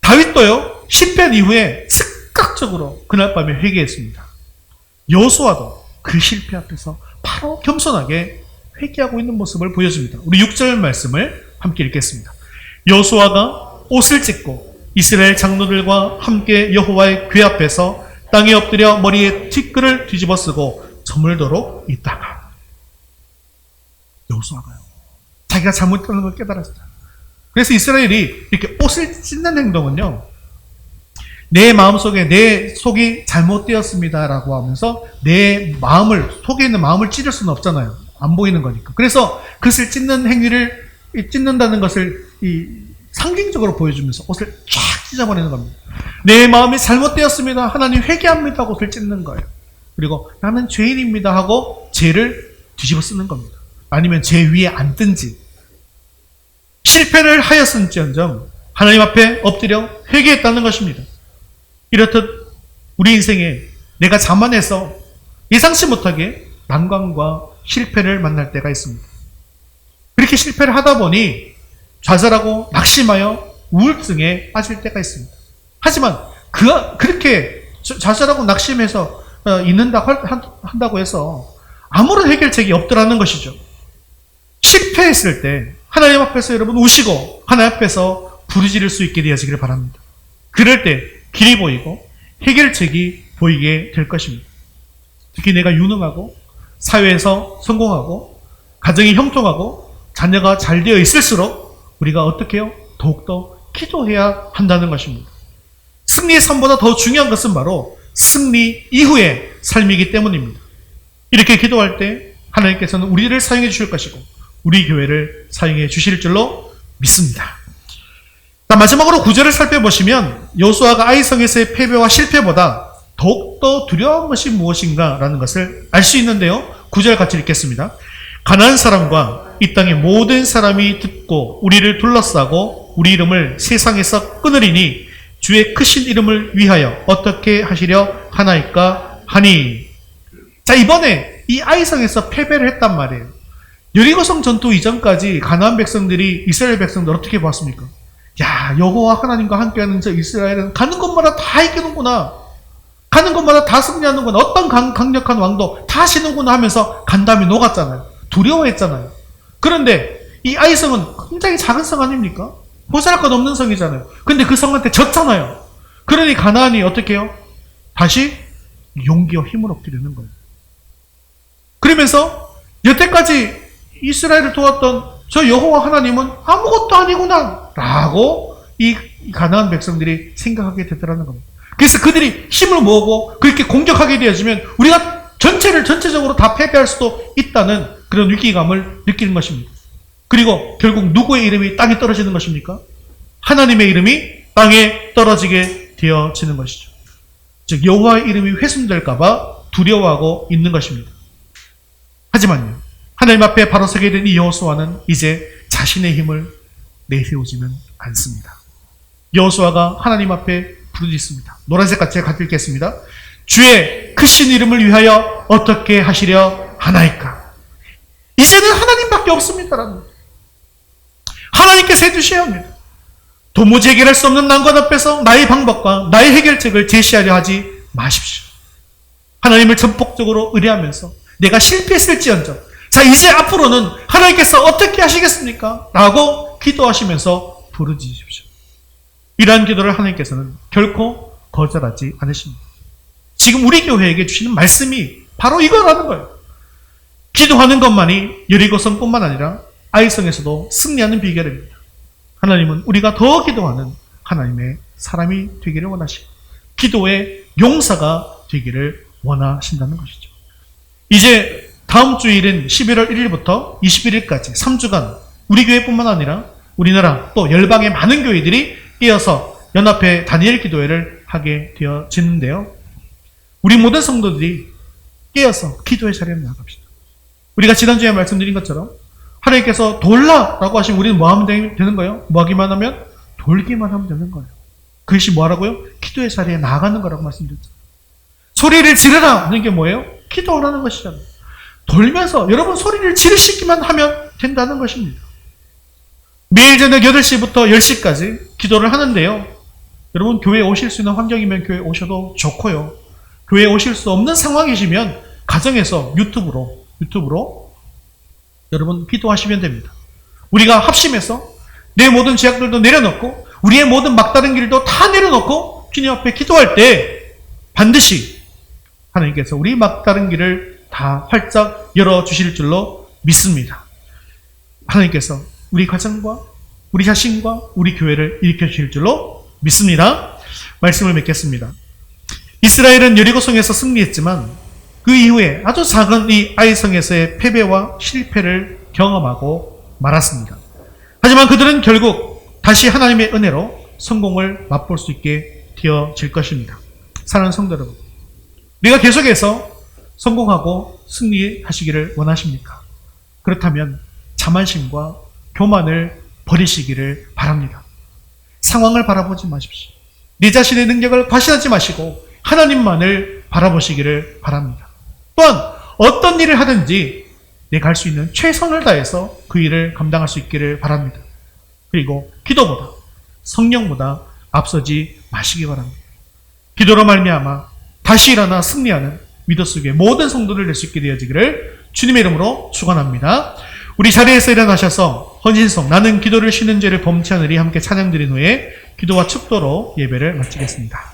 다윗도요, 실패한 이후에 즉각적으로 그날 밤에 회개했습니다. 여호수아도 그 실패 앞에서 바로 겸손하게 회개하고 있는 모습을 보여줍니다. 우리 6절 말씀을 함께 읽겠습니다. 여호수아가 옷을 찢고 이스라엘 장로들과 함께 여호와의 궤 앞에서 땅에 엎드려 머리에 티끌을 뒤집어 쓰고 저물도록 있다가, 여호수아가요, 자기가 잘못하는 걸 깨달았어요. 그래서 이스라엘이 이렇게 옷을 찢는 행동은요, 내 마음속에 내 속이 잘못되었습니다라고 하면서 내 마음을, 속에 있는 마음을 찢을 수는 없잖아요. 안 보이는 거니까. 그래서 그것을 찢는 행위를, 찢는다는 것을 상징적으로 보여주면서 옷을 쫙 찢어버리는 겁니다. 내 마음이 잘못되었습니다. 하나님 회개합니다 하고 옷을 찢는 거예요. 그리고 나는 죄인입니다 하고 죄를 뒤집어 쓰는 겁니다. 아니면 죄 위에 앉든지. 실패를 하였은지언정 하나님 앞에 엎드려 회개했다는 것입니다. 이렇듯 우리 인생에 내가 자만해서 예상치 못하게 난관과 실패를 만날 때가 있습니다. 그렇게 실패를 하다 보니 좌절하고 낙심하여 우울증에 빠질 때가 있습니다. 하지만 그렇게 좌절하고 낙심해서 한다고 해서 아무런 해결책이 없더라는 것이죠. 실패했을 때 하나님 앞에서 여러분 우시고 하나님 앞에서 부르짖을 수 있게 되어지기를 바랍니다. 그럴 때 길이 보이고 해결책이 보이게 될 것입니다. 특히 내가 유능하고 사회에서 성공하고 가정이 형통하고 자녀가 잘 되어 있을수록 우리가 어떻게 해요? 더욱더 기도해야 한다는 것입니다. 승리의 삶보다 더 중요한 것은 바로 승리 이후의 삶이기 때문입니다. 이렇게 기도할 때 하나님께서는 우리를 사용해 주실 것이고 우리 교회를 사용해 주실 줄로 믿습니다. 자, 마지막으로 9절을 살펴보시면 여호수아가 아이성에서의 패배와 실패보다 더욱더 두려운 것이 무엇인가라는 것을 알 수 있는데요. 9절 같이 읽겠습니다. 가나안 사람과 이 땅의 모든 사람이 듣고 우리를 둘러싸고 우리 이름을 세상에서 끊으리니 주의 크신 이름을 위하여 어떻게 하시려 하나이까 하니. 자, 이번에 이 아이성에서 패배를 했단 말이에요. 여리고성 전투 이전까지 가나안 백성들이 이스라엘 백성들 어떻게 봤습니까? 야, 여호와 하나님과 함께하는 저 이스라엘은 가는 곳마다 다 이기는구나. 가는 곳마다 다 승리하는구나. 어떤 강력한 왕도 다 하시는구나 하면서 간담이 녹았잖아요. 두려워했잖아요. 그런데 이 아이성은 굉장히 작은 성 아닙니까? 보잘것 없는 성이잖아요. 근데 그 성한테 졌잖아요. 그러니 가나안이 어떻게 해요? 다시 용기와 힘을 얻게 되는 거예요. 그러면서 여태까지 이스라엘을 도왔던 저 여호와 하나님은 아무것도 아니구나 라고 이 가나안 백성들이 생각하게 되더라는 겁니다. 그래서 그들이 힘을 모으고 그렇게 공격하게 되어지면 우리가 전체적으로 다 패배할 수도 있다는 그런 위기감을 느끼는 것입니다. 그리고 결국 누구의 이름이 땅에 떨어지는 것입니까? 하나님의 이름이 땅에 떨어지게 되어지는 것이죠. 즉 여호와의 이름이 훼손될까 봐 두려워하고 있는 것입니다. 하지만요, 하나님 앞에 바로 서게 된 이 여호수아는 이제 자신의 힘을 내세우지는 않습니다. 여호수아가 하나님 앞에 부르짖습니다. 노란색 같이 읽겠습니다. 주의 크신 이름을 위하여 어떻게 하시려 하나이까. 이제는 하나님밖에 없습니다라는 거예요. 하나님께서 해주셔야 합니다. 도무지 해결할 수 없는 난관 앞에서 나의 방법과 나의 해결책을 제시하려 하지 마십시오. 하나님을 전폭적으로 의뢰하면서 내가 실패했을지언정 자, 이제 앞으로는 하나님께서 어떻게 하시겠습니까? 라고 기도하시면서 부르짖으십시오. 이러한 기도를 하나님께서는 결코 거절하지 않으십니다. 지금 우리 교회에게 주시는 말씀이 바로 이거라는 거예요. 기도하는 것만이 여리고성뿐만 아니라 아이성에서도 승리하는 비결입니다. 하나님은 우리가 더 기도하는 하나님의 사람이 되기를 원하시고 기도의 용사가 되기를 원하신다는 것이죠. 이제 다음 주일인 11월 1일부터 21일까지 3주간 우리 교회뿐만 아니라 우리나라 또 열방의 많은 교회들이 이어서 연합회 다니엘 기도회를 하게 되어지는데요. 우리 모든 성도들이 깨어서 기도의 자리에 나갑시다. 우리가 지난주에 말씀드린 것처럼 하나님께서 돌라라고 하시면 우리는 뭐 하면 되는 거예요? 뭐 하기만 하면? 돌기만 하면 되는 거예요. 그것이 뭐 하라고요? 기도의 자리에 나가는 거라고 말씀드렸죠. 소리를 지르라 하는 게 뭐예요? 기도하라는 것이잖아요. 돌면서 여러분 소리를 지르시기만 하면 된다는 것입니다. 매일 저녁 8시부터 10시까지 기도를 하는데요. 여러분 교회에 오실 수 있는 환경이면 교회에 오셔도 좋고요. 교회에 오실 수 없는 상황이시면 가정에서 유튜브로 여러분 기도하시면 됩니다. 우리가 합심해서 내 모든 죄악들도 내려놓고 우리의 모든 막다른 길도 다 내려놓고 주님 앞에 기도할 때 반드시 하나님께서 우리 막다른 길을 다 활짝 열어주실 줄로 믿습니다. 하나님께서 우리 가정과 우리 자신과 우리 교회를 일으켜 주실 줄로 믿습니다. 말씀을 맺겠습니다. 이스라엘은 여리고성에서 승리했지만 그 이후에 아주 작은 이 아이성에서의 패배와 실패를 경험하고 말았습니다. 하지만 그들은 결국 다시 하나님의 은혜로 성공을 맛볼 수 있게 되어질 것입니다. 사랑하는 성도 여러분, 우리가 계속해서 성공하고 승리하시기를 원하십니까? 그렇다면 자만심과 교만을 버리시기를 바랍니다. 상황을 바라보지 마십시오. 내 자신의 능력을 과신하지 마시고 하나님만을 바라보시기를 바랍니다. 또한 어떤 일을 하든지 내가 할 수 있는 최선을 다해서 그 일을 감당할 수 있기를 바랍니다. 그리고 기도보다 성령보다 앞서지 마시기 바랍니다. 기도로 말미암아 다시 일어나 승리하는 믿음 속의 모든 성도를 낼 수 있게 되어지기를 주님의 이름으로 축원합니다. 우리 자리에서 일어나셔서 헌신성 나는 기도를 쉬는 죄를 범치 않으리 함께 찬양드린 후에 기도와 축도로 예배를 마치겠습니다.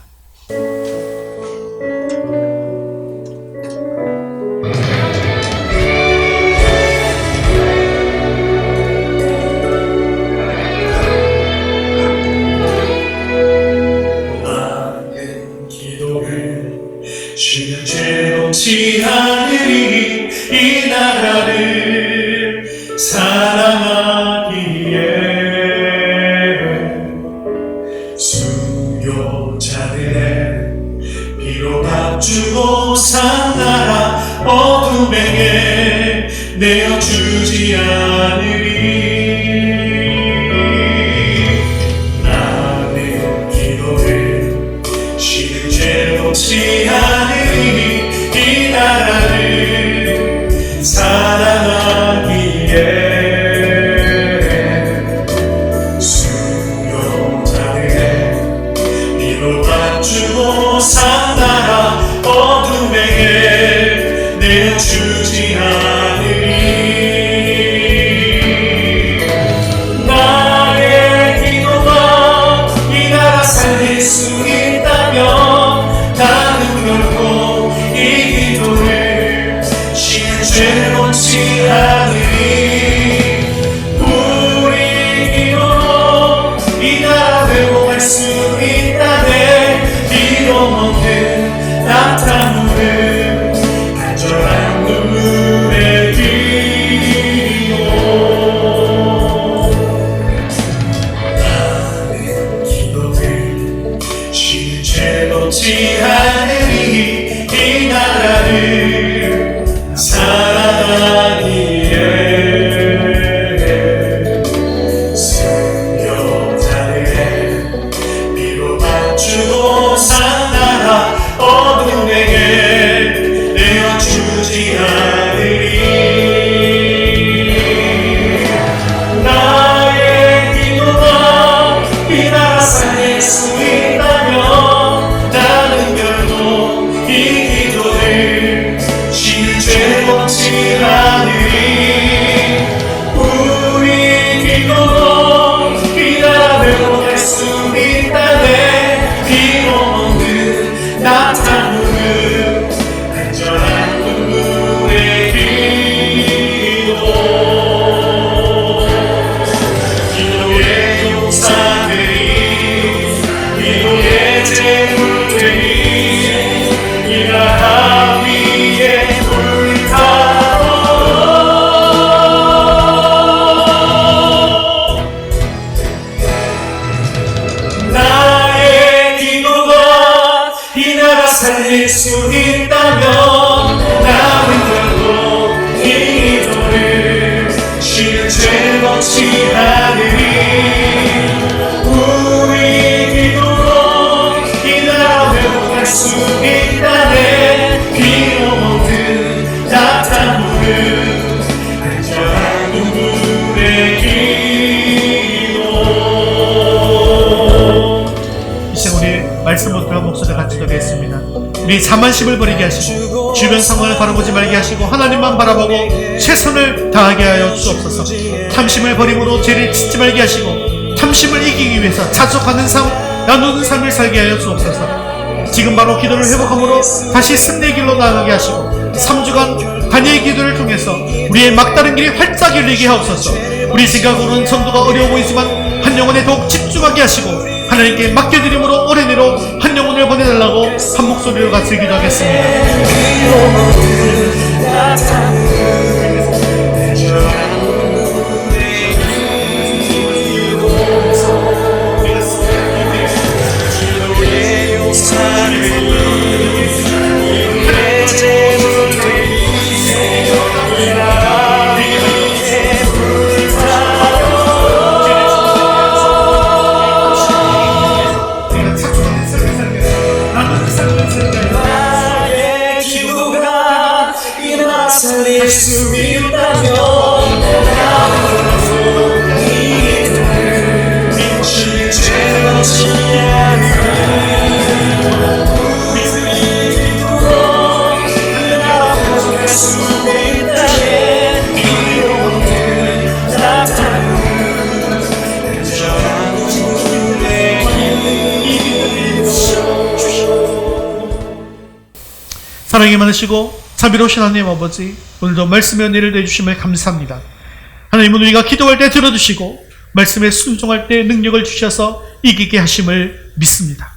쉬는 죄 없이 하늘이 이 나라를 사랑하기에 순교자들의 피로 밥주고 산 나라 어둠에게 내어주지 않으리. 나는 기도를 쉬는 죄 없이 이 나라를 사랑하기에 순교자들의 피로 밥주고 산 나라 어둠에게 내어주지 않으리. 나의 기도가 이 나라 살릴 수 있다면 나는 결코 이 기도를 쉬는 죄 없이 하느니 우리 기도로 이 나라 회복할 수 있다네. 비록 없는 나타나는 간절한 눈물의 기도. 나는 기도를 쉬는 죄 없이 하느니 이 나라를 사랑하기에 순교자들의 피로 밥주고 산 나라 어둠에게 내어주지 않으리. 나의 기도가 이 나라 살릴 수 있다면 나는 결국 이 기도를 쉬는 죄 없이 하느니 살릴 수 있다면 나는 결코 이 기도를 쉬는 죄 없이 하느니 우리 기도로 이 나라 회복할 수 있다네. 비록 모든 따뜻한 무릎 간절한 눈물의 기도. 이 시간 우리 말씀을 들어 목소리를 같이 드리겠습니다. 우리 자만심을 버리게 하시고 주변 상황을 바라보지 말게 하시고 하나님만 바라보고 최선을 다하게 하여 주옵소서. 탐심을 버림으로 죄를 짓지 말게 하시고 탐심을 이기기 위해서 자족하는 삶, 나누는 삶을 살게 하여 주옵소서. 지금 바로 기도를 회복함으로 다시 승리의 길로 나아가게 하시고 3주간 단위의 기도를 통해서 우리의 막다른 길이 활짝 열리게 하옵소서. 우리 생각으로는 전도가 어려워 보이지만 한 영혼에 더욱 집중하게 하시고 하나님께 맡겨드림으로 올해 내로 한 영혼을 보내달라고 한 목소리로 같이 기도하겠습니다. 나의 기도가 이 나라 살릴 수 있다면 나는 이 기도를 쉬는 죄 없이 사랑이 많으시고 자비로우신 하나님 아버지, 오늘도 말씀의 은혜를 내주심을 감사합니다. 하나님은 우리가 기도할 때 들어주시고 말씀에 순종할 때 능력을 주셔서 이기게 하심을 믿습니다.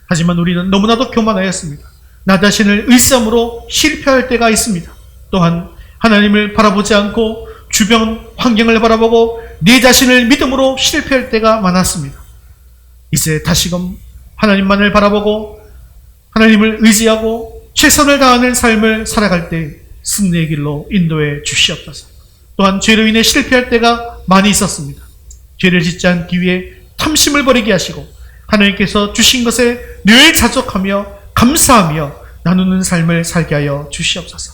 하지만 우리는 너무나도 교만하였습니다. 나 자신을 의지함으로 실패할 때가 있습니다. 또한 하나님을 바라보지 않고 주변 환경을 바라보고 내 자신을 믿음으로 실패할 때가 많았습니다. 이제 다시금 하나님만을 바라보고 하나님을 의지하고 최선을 다하는 삶을 살아갈 때 승리의 길로 인도해 주시옵소서. 또한 죄로 인해 실패할 때가 많이 있었습니다. 죄를 짓지 않기 위해 탐심을 버리게 하시고 하나님께서 주신 것에 늘 자족하며 감사하며 나누는 삶을 살게 하여 주시옵소서.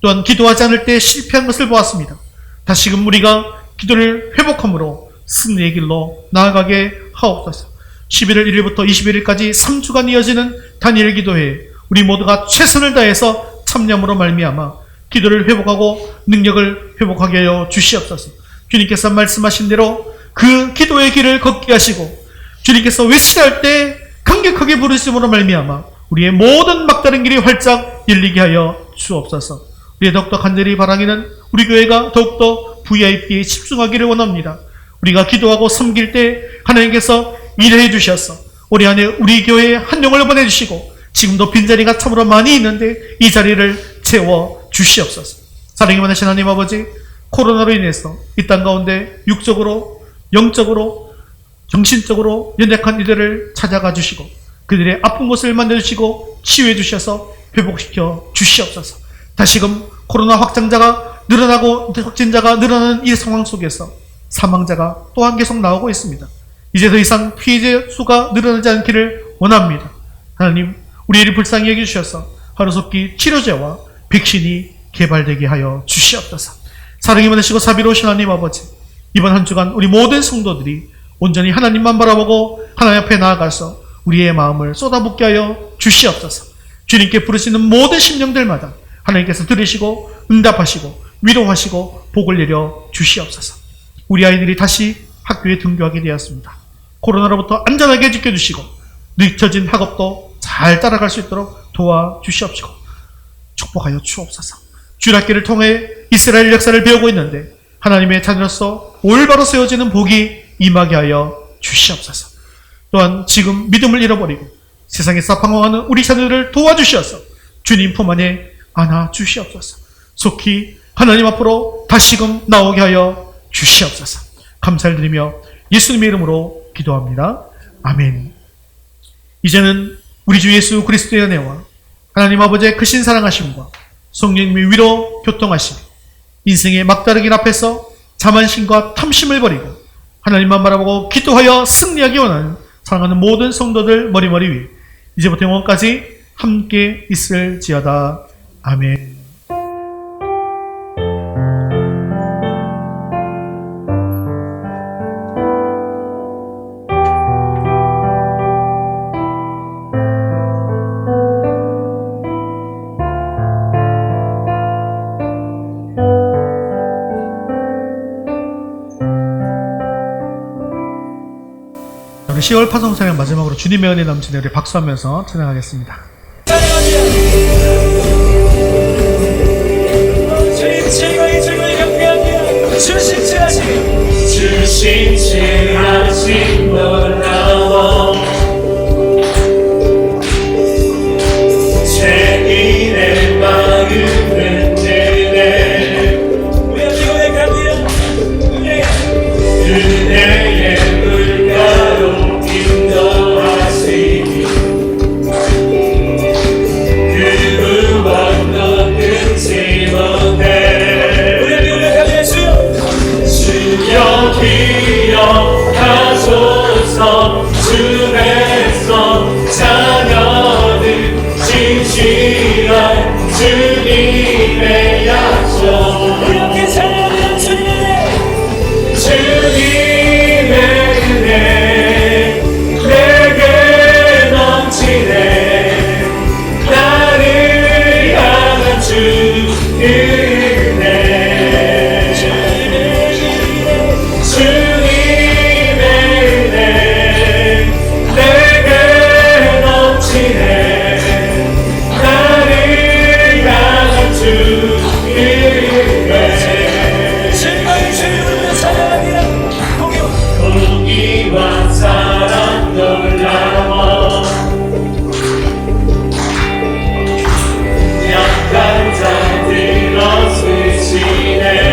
또한 기도하지 않을 때 실패한 것을 보았습니다. 다시금 우리가 기도를 회복함으로 승리의 길로 나아가게 하옵소서. 11월 1일부터 21일까지 3주간 이어지는 다니엘 기도회에 우리 모두가 최선을 다해서 참여함으로 말미암아 기도를 회복하고 능력을 회복하게 하여 주시옵소서. 주님께서 말씀하신 대로 그 기도의 길을 걷게 하시고 주님께서 외치할 때 강력하게 부르심으로 말미암아 우리의 모든 막다른 길이 활짝 열리게 하여 주옵소서. 우리의 더욱더 간절히 바라기는 우리 교회가 더욱더 VIP에 집중하기를 원합니다. 우리가 기도하고 섬길 때 하나님께서 일해 주셔서 올해 안에 우리 교회에 한 영을 보내주시고 지금도 빈자리가 참으로 많이 있는데 이 자리를 채워 주시옵소서. 사랑이 많으신 하나님 아버지, 코로나로 인해서 이 땅 가운데 육적으로 영적으로 정신적으로 연약한 이들을 찾아가 주시고 그들의 아픈 곳을 만져주시고 치유해 주셔서 회복시켜 주시옵소서. 다시금 코로나 확진자가 늘어나는 이 상황 속에서 사망자가 또한 계속 나오고 있습니다. 이제 더 이상 피해자 수가 늘어나지 않기를 원합니다. 하나님, 우리를 불쌍히 여겨주셔서 하루속히 치료제와 백신이 개발되게 하여 주시옵소서. 사랑이 많으시고 자비로우신 하나님 아버지, 이번 한 주간 우리 모든 성도들이 온전히 하나님만 바라보고 하나님 앞에 나아가서 우리의 마음을 쏟아붓게 하여 주시옵소서. 주님께 부르시는 모든 심령들마다 하나님께서 들으시고 응답하시고 위로하시고 복을 내려 주시옵소서. 우리 아이들이 다시 학교에 등교하게 되었습니다. 코로나로부터 안전하게 지켜주시고 늦춰진 학업도 잘 따라갈 수 있도록 도와주시옵시고 축복하여 주옵소서. 주일학교를 통해 이스라엘 역사를 배우고 있는데 하나님의 자녀로서 올바로 세워지는 복이 임하게 하여 주시옵소서. 또한 지금 믿음을 잃어버리고 세상에서 방황하는 우리 자녀들을 도와주셔서 주님 품 안에 안아 주시옵소서. 속히 하나님 앞으로 다시금 나오게 하여 주시옵소서. 감사를 드리며 예수님의 이름으로 기도합니다. 아멘. 이제는 우리 주 예수 그리스도의 은혜와 하나님 아버지의 크신 사랑하심과 성령님의 위로 교통하심, 인생의 막다르긴 앞에서 자만심과 탐심을 버리고 하나님만 바라보고 기도하여 승리하기 원하는 사랑하는 모든 성도들 머리머리 위에 이제부터 영원까지 함께 있을지어다. 아멘. 우리 10월 파송 찬양 마지막으로 주님의 은혜 넘치는 우리 박수하면서 찬양하겠습니다. 주님 최고의 경배합니다. 주신체하신 놀라워 죄인의 마음 흔드네 우리 고백합니다. 은혜의 물가로 인도하시니 그 무엇도 끊지 못해 우리 고백합니다. 주여 기억하소서 주의 손 자녀들 진실한 주님의 약속 우리 함께 찬양합니다. 주님의 은혜 내게 넘치네 나를 향한 주 은혜 주님의 은혜 내게 넘치네 나를 향한 주 은혜 최고의 주님을 찬양합니다. 공의와 사랑 놀라워 약한 자들 어쓰시네